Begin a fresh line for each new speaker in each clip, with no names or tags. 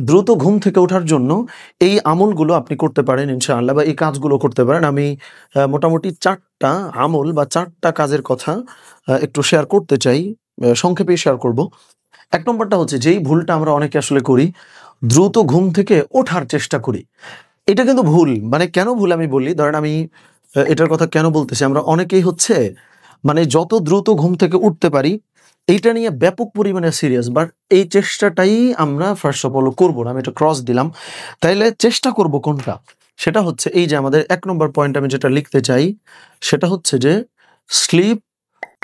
দ্রুত ঘুম থেকে ওঠার জন্য এই আমলগুলো আপনি করতে পারেন ইনশাআল্লাহ, বা এই কাজগুলো করতে পারেন। আমি মোটামুটি ৪টা আমল বা ৪টা কাজের কথা একটু শেয়ার করতে চাই। সংক্ষেপেই শেয়ার করব। ১ নম্বরটা হচ্ছে, যেই ভুলটা আমরা অনেকে আসলে করি, দ্রুত ঘুম থেকে ওঠার চেষ্টা করি। এটা কিন্তু ভুল। মানে কেন ভুল আমি বলি, ধরেন আমি এটার কথা কেন বলতেছি, আমরা অনেকেই হচ্ছে মানে যত দ্রুত ঘুম থেকে উঠতে পারি এইটা নিয়ে ব্যাপক পরিমাণে সিরিয়াস, বাট এই চেষ্টাটাই আমরা ফার্স্ট অফ অল করবো না। আমি এটা ক্রস দিলাম। তাইলে চেষ্টা করব কোনটা? সেটা হচ্ছে এই যে আমাদের ১ নম্বর পয়েন্ট আমি যেটা লিখতে চাই সেটা হচ্ছে যে স্লিপ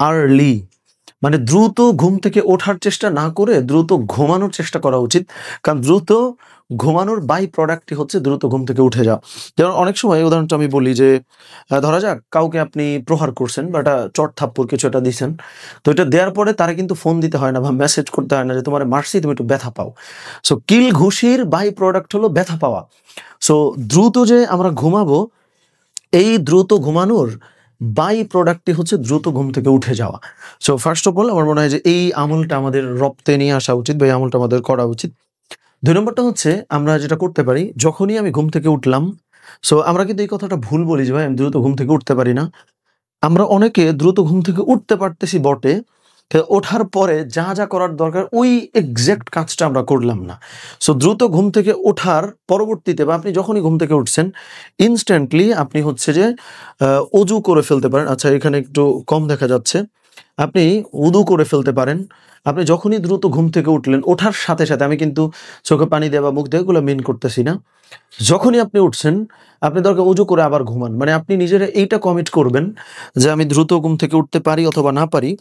আর্লি। মানে দ্রুত ঘুম থেকে ওঠার চেষ্টা না করে দ্রুত ঘুমানোর চেষ্টা করা উচিত। কারণ দ্রুত ঘুমানোর বাই প্রোডাক্টই হচ্ছে দ্রুত ঘুম থেকে উঠে যাওয়া। যেমন অনেক সময় উদাহরণটা আমি বলি যে ধরা যাক কাউকে আপনি প্রহার করছেন বা একটা চট থাপ্পড় কিছু একটা দিছেন। তো এটা দেওয়ার পরে তারা কিন্তু ফোন দিতে হয় না বা মেসেজ করতে হয় না যে তোমারে মারছি, তুমি একটু ব্যথা পাও। সো কিল ঘুষির বাই প্রোডাক্ট হলো ব্যথা পাওয়া। সো দ্রুত যে আমরা ঘুমাবো, এই দ্রুত ঘুমানোর বাই প্রোডাক্টই হচ্ছে দ্রুত ঘুম থেকে উঠে যাওয়া। সো ফার্স্ট অফ অল আমার মনে হয় যে এই আমলটা আমাদের রপ্তে নিয়ে আসা উচিত বা এই আমলটা আমাদের করা উচিত। ২ নম্বরটা হচ্ছে আমরা যেটা করতে পারি, যখনই আমি ঘুম থেকে উঠলাম, সো আমরা কিন্তু এই কথাটা ভুল বলি যে ভাই আমি দ্রুত ঘুম থেকে উঠতে পারি না। আমরা অনেকে দ্রুত ঘুম থেকে উঠতে পারতেছি বটে, ওঠার পরে যা করার দরকার ওই এক্সাক্ট কাজটা আমরা করলাম না। সো দ্রুত ঘুম থেকে ওঠার পরবর্তীতে বা আপনি যখনই ঘুম থেকে উঠছেন ইনস্ট্যান্টলি আপনি হচ্ছে যে অজু করে ফেলতে পারেন। আচ্ছা, এখানে একটু কম দেখা যাচ্ছে। আপনি উদু করে ফেলতে পারেন। আপনি যখনই দ্রুত ঘুম থেকে উঠলেন, ওঠার সাথে সাথে, আমি কিন্তু চোখে পানি দেওয়া বা মুখ দেওয়া এগুলো মিন করতেছি না। যখনই আপনি উঠছেন, আপনি দরকার উজু করে আবার ঘুমান। মানে আপনি নিজেরা এইটা কমিট করবেন যে আমি দ্রুত ঘুম থেকে উঠতে পারি অথবা না পারি,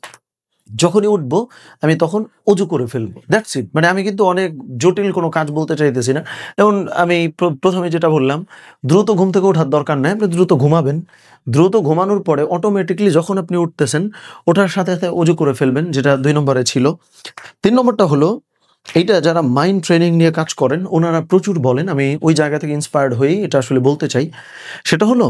যখনই উঠবো আমি তখন অজু করে ফেলবো। That's it. মানে আমি কিন্তু অনেক জটিল কোনো কাজ বলতে চাইতেছি না। যেমন আমি প্রথমে যেটা বললাম, দ্রুত ঘুম থেকে ওঠার দরকার নাই, আপনি দ্রুত ঘুমাবেন। দ্রুত ঘুমানোর পরে অটোমেটিক্যালি যখন আপনি উঠতেছেন, ওঠার সাথে সাথে অজু করে ফেলবেন, যেটা ২ নম্বরে ছিল। ৩ নম্বরটা হলো, এইটা যারা মাইন্ড ট্রেনিং নিয়ে কাজ করেন ওনারা প্রচুর বলেন, আমি ওই জায়গা থেকে ইন্সপায়ার্ড হয়েই এটা আসলে বলতে চাই। সেটা হলো,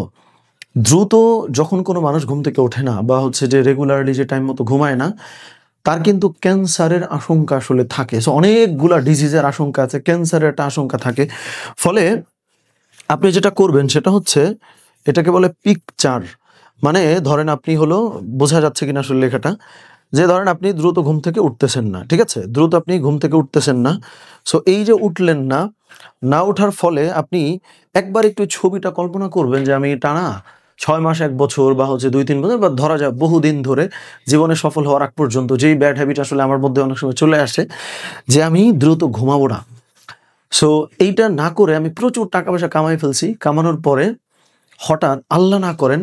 দ্রুত যখন কোনো মানুষ ঘুম থেকে ওঠে না বা হচ্ছে যে রেগুলারলি যে টাইম মতো ঘুমায় না, তার কিন্তু ক্যান্সারের আশঙ্কা আসলে থাকে। সো অনেকগুলা ডিজিজের আশঙ্কা আছে, ক্যান্সারের একটা আশঙ্কা থাকে। ফলে আপনি যেটা করবেন সেটা হচ্ছে, এটাকে বলে পিকচার। মানে ধরেন আপনি হলো, বোঝা যাচ্ছে কিনা আসলে লেখাটা, যে ধরেন আপনি দ্রুত ঘুম থেকে উঠতেছেন না, ঠিক আছে? দ্রুত আপনি ঘুম থেকে উঠতেছেন না। সো এই যে উঠলেন না, না ওঠার ফলে আপনি একবার একটু ছবিটা কল্পনা করবেন যে আমি টানা ৬ মাস, ১ বছর বা হচ্ছে ২-৩ বছর বা ধরা যায় বহুদিন ধরে জীবনে সফল হওয়ার আগ পর্যন্ত যেই ব্যাড হ্যাবিট আসলে আমার মধ্যে অনেক সময় চলে আসে যে আমি দ্রুত ঘুমাবো না। সো এইটা না করে আমি প্রচুর টাকা পয়সা কামাই ফেলছি। কামানোর পরে হঠাৎ আল্লাহ না করেন,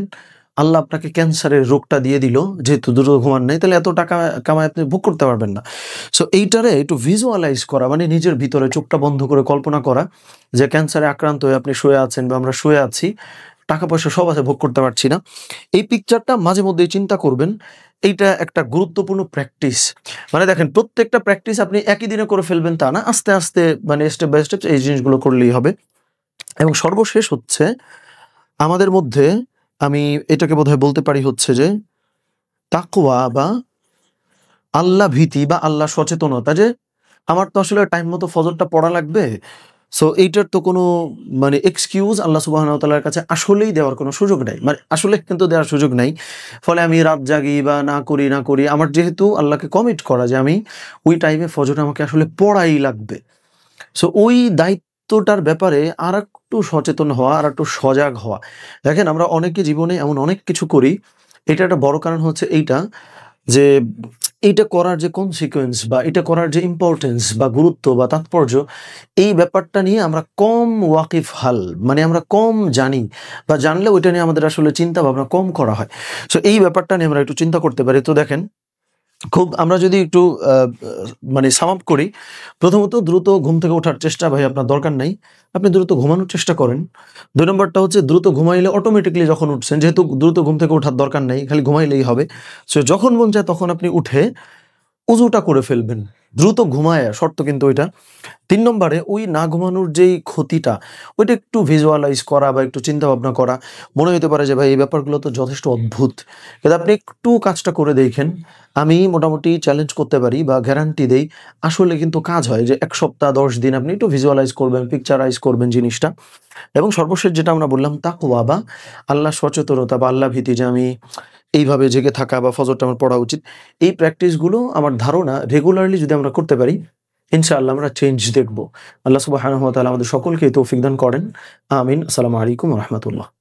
আল্লাহ আপনাকে ক্যান্সারের রোগটা দিয়ে দিল, যেহেতু দ্রুত ঘুমান নাই, তাহলে এত টাকা কামাই আপনি ভোগ করতে পারবেন না। সো এইটারে একটু ভিজুয়ালাইজ করা, মানে নিজের ভিতরে চোখটা বন্ধ করে কল্পনা করা যে ক্যান্সারে আক্রান্ত হয়ে আপনি শুয়ে আছেন বা আমরা শুয়ে আছি, টাকা পয়সা সব আছে, ভোগ করতে পারছি না। এই পিকচারটা মাঝে মধ্যেই চিন্তা করবেন। এইটা একটা গুরুত্বপূর্ণ প্র্যাকটিস। মানে দেখেন, প্রত্যেকটা প্র্যাকটিস আপনি একই দিনে করে ফেলবেন তা না, আস্তে আস্তে মানে স্টেপ বাই স্টেপ এই জিনিসগুলো করলেই হবে। এবং সর্বশেষ হচ্ছে আমাদের মধ্যে, আমি এটাকে বোধহয় বলতে পারি হচ্ছে যে তাকওয়া বা আল্লাহ ভীতি বা আল্লাহ সচেতনতা, যে আমার তো আসলে টাইম মতো ফজরটা পড়া লাগবে। সো এইটার তো কোনো মানে এক্সকিউজ আল্লাহ সুবহানাহু ওয়া তাআলার কাছে আসলেই দেওয়ার কোনো সুযোগ নাই। মানে আসলে কিন্তু দেওয়ার সুযোগ নাই। ফলে আমি রাত জাগি বা না করি, আমার যেহেতু আল্লাহকে কমিট করা যে আমি ওই টাইমে ফজর আমাকে আসলে পড়াই লাগবে। সো ওই দায়িত্বটার ব্যাপারে আরেকটু সচেতন হওয়া, আরেকটু সজাগ হওয়া। দেখেন, আমরা অনেকে জীবনে এমন অনেক কিছু করি, এটা একটা বড় কারণ হচ্ছে এইটা, যে এইটা করার যে কনসিকুয়েন্স বা এটা করার যে ইম্পর্টেন্স বা গুরুত্ব বা তাৎপর্য, এই ব্যাপারটা নিয়ে আমরা কম ওয়াকিফহাল, মানে আমরা কম জানি, বা জানলে ওইটা নিয়ে আমাদের আসলে চিন্তা ভাবনা কম করা হয়। সো এই ব্যাপারটা নিয়ে আমরা একটু চিন্তা করতে পারি। তো দেখেন, খুব আমরা যদি একটু মানে সাম আপ করি, প্রথমত দ্রুত ঘুম থেকে ওঠার চেষ্টা ভাই আপনার দরকার নাই। আপনি দ্রুত ঘুমানোর চেষ্টা করেন। ২ নম্বরটা হচ্ছে দ্রুত ঘুমাইলে অটোমেটিক্যালি যখন উঠছেন, যেহেতু দ্রুত ঘুম থেকে ওঠার দরকার নাই, খালি ঘুমাইলেই হবে। সো যখন মন চায় তখন আপনি উঠে উজুটা করে ফেলবেন। দ্রুত ঘুমায়া, শর্ত কিন্তু ওইটা। ৩ নম্বরে ওই না ঘুমানোর যেই ক্ষতিটা, ওইটা একটু ভিজুয়ালাইজ করা বা একটু চিন্তা ভাবনা করা। মনে হতে পারে যে ভাই এই ব্যাপারগুলো তো যথেষ্ট অদ্ভুত। কিন্তু আপনি একটু কাজটা করে দেখেন। আমি মোটামুটি চ্যালেঞ্জ করতে পারি বা গ্যারান্টি দেই, আসলে কিন্তু কাজ হয় যে ১ সপ্তাহ ১০ দিন আপনি একটু ভিজুয়ালাইজ করবেন, পিকচারাইজ করবেন জিনিসটা। এবং সর্বশেষ যেটা আমরা বললাম তাকওয়া বা আল্লাহ সচেতনতা বা আল্লাহ ভীতি, যে আমি এইভাবে জেগে থাকা বা ফজরটা আমার পড়া উচিত। এই প্র্যাকটিসগুলো আমার ধারণা রেগুলারলি যদি আমরা করতে পারি, ইনশাআল্লাহ আমরা চেঞ্জ দেখব। আল্লাহ সুবহানাহু ওয়া তাআলা আমাদের সকলকে তৌফিক দান করেন। আমিন। আসসালামু আলাইকুম ওয়া রাহমাতুল্লাহ।